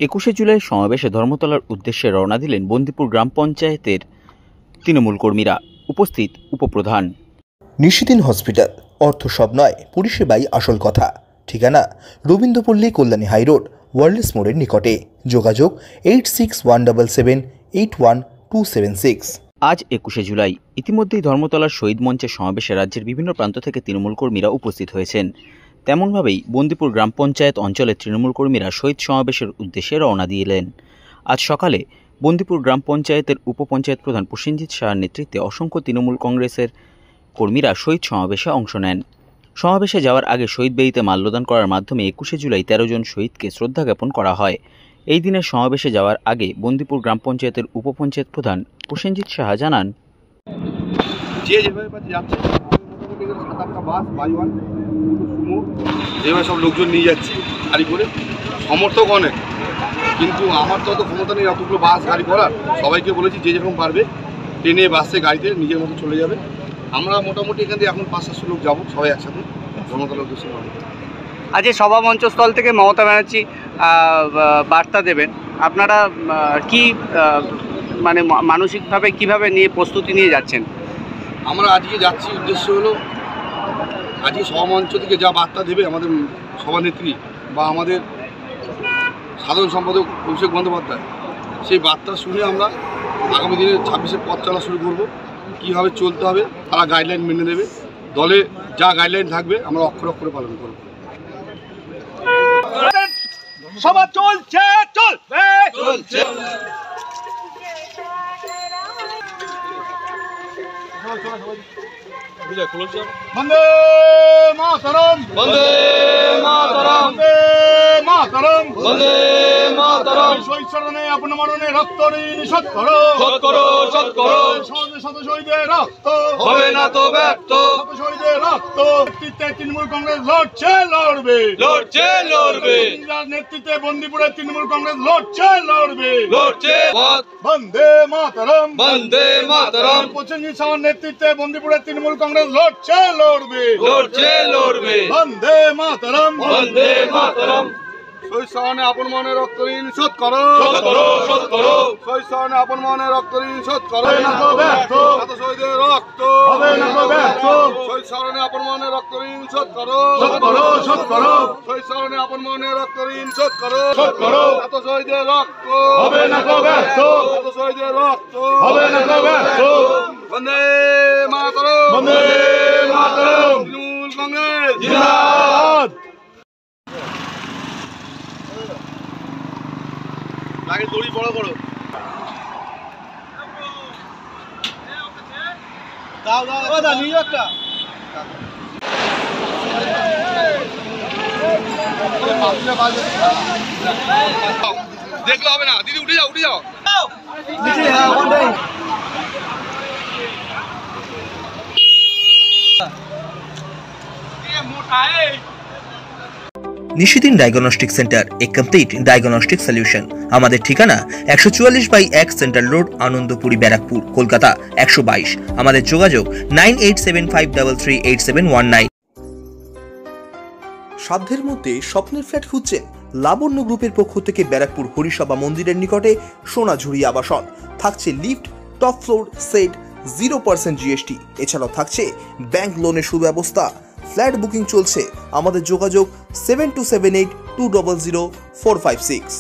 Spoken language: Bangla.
21শে জুলাই সমাবেশে ধর্মতলার উদ্দেশ্যে রওনা দিলেন বন্দিপুর গ্রাম পঞ্চায়েতের তৃণমূল কর্মীরা। উপস্থিত উপপ্রধান। নিশিদিন হসপিটাল, অর্থ সব নয়, পরিষেবাই আসল কথা। ঠিকানা রবীন্দ্রপল্লী, কল্যাণী হাইরোড, ওয়ার্ল্ডস মোড়ের নিকটে। যোগাযোগ 8617781276। আজ 21শে জুলাই। ইতিমধ্যেই ধর্মতলার শহীদ মঞ্চের সমাবেশে রাজ্যের বিভিন্ন প্রান্ত থেকে তৃণমূল কর্মীরা উপস্থিত হয়েছেন। তেমনভাবেই বন্দিপুর গ্রাম পঞ্চায়েত অঞ্চলের তৃণমূল কর্মীরা শহীদ সমাবেশের উদ্দেশ্যে রওনা দিলেন। আজ সকালে বন্দিপুর গ্রাম পঞ্চায়েতের উপপঞ্চায়েত প্রধান প্রসেনজিৎ সাহার নেতৃত্বে অসংখ্য তৃণমূল কংগ্রেসের কর্মীরা শহীদ সমাবেশে অংশ নেন। সমাবেশে যাওয়ার আগে শহীদ বেদিতে মাল্যদান করার মাধ্যমে 21শে জুলাই 13 জন শহীদকে শ্রদ্ধা জ্ঞাপন করা হয়। এই দিনের সমাবেশে যাওয়ার আগে বন্দিপুর গ্রাম পঞ্চায়েতের উপপঞ্চায়েত প্রধান প্রসেনজিৎ সাহা জানান, যেভাবে সব লোকজন নিয়ে যাচ্ছে গাড়ি করে, সমর্থক অনেক, কিন্তু আমার তো অত ক্ষমতা নেই অতগুলো বাস গাড়ি করার। সবাইকে বলেছি যে যেরকম পারবে ট্রেনে, বাসে, গাড়িতে নিজের মতো চলে যাবে। আমরা মোটামুটি এখান থেকে এখন 500-700 লোক যাবো, সবাই একসাথে ধর্মতলার উদ্দেশ্যে। আজ সভা মঞ্চস্থল থেকে মমতা ব্যানার্জি বার্তা দেবেন, আপনারা কি মানে মানসিকভাবে কিভাবে নিয়ে প্রস্তুতি নিয়ে যাচ্ছেন? আমরা আজকে যাচ্ছি, উদ্দেশ্য হলো আজকে সভামঞ্চ থেকে যা বার্তা দেবে আমাদের সভানেত্রী বা আমাদের সাধারণ সম্পাদক অভিষেক বন্দ্যোপাধ্যায়, সেই বার্তা শুনে আমরা আগামী দিনে 26শে পথ চলা শুরু করব। কীভাবে চলতে হবে তারা গাইডলাইন মেনে নেবে। দলে যা গাইডলাইন থাকবে আমরা অক্ষরে অক্ষরে পালন করব। সভা চলছে, চলবে, চলছে। বন্দে মাতরম, বন্দে মাতরম, বন্দে মাতরম, বন্দে মাতরম। শহীদ স্মরণে আপন মরণে রক্ত নিষেধ করো, শোধ করো, শোধ করো। শত শহীদের রক্ত হবে না তো ব্যর্থ, শত শহীদের রক্ত। নেতৃত্বে তৃণমূল কংগ্রেস লড়ছে, লড়বে, লড়ছে, লড়বে। নেতৃত্বে বন্দিপুরের তৃণমূল কংগ্রেস লড়ছে, লড়বে, লড়ছে। বন্দে মাতরম, বন্দে মাতরম। প্রসেনজিৎ সাহার নেতৃত্বে বন্দিপুরের তৃণমূল কংগ্রেস লড়ছে, লড়বে, লড়ছে, লড়বে। বন্দে মাতরম, বন্দে মাতরম। শহীদ স্মরণে আপন মনে রক্ত ঋণ শোধ করো, শোধ করো, শোধ করো। শহীদ স্মরণে আপন মনে রক্ত ঋণ শোধ করো, হবে না তো ব্যর্থ, শত শহীদের রক্ত হবে না তো ব্যর্থ। শহীদ স্মরণে আপন মনে রক্ত ঋণ শোধ করো, শোধ করো, শোধ করো। শহীদ স্মরণে আপন মনে রক্ত ঋণ শোধ করো, শোধ করো। শত শহীদের রক্ত হবে না তো ব্যর্থ, শত শহীদের রক্ত হবে না তো ব্যর্থ। বন্দে মাতরম, বন্দে মাতরম। তৃণমূল কংগ্রেস জিন্দাবাদ। আগে দড়ি বড় করো, দাও দাও, ও দা নিয়ে একটা দেখলে হবে না। দিদি উঠে যাও, উঠে যাও। নিশিদিন ডায়াগনস্টিক সেন্টার, এ কমপ্লিট ডায়াগনস্টিক সলিউশন। আমাদের ঠিকানা 144/1 সেন্ট্রাল রোড, আনন্দপুরি, ব্যারাকপুর, কলকাতা 122। আমাদের যোগাযোগ 9875338719। সাধ্যের মধ্যে স্বপ্নের ফ্ল্যাট খুঁজছেন? লাবণ্য গ্রুপের পক্ষ থেকে ব্যারাকপুর হরিসভা মন্দিরের নিকটে সোনাঝুরি আবাসন। থাকছে lift, top floor, set, 0% GST। এছাড়াও থাকছে ব্যাংক লোনের সুব্যবস্থা। ফ্ল্যাট বুকিং চলছে। আমাদের যোগাযোগ 7278200456।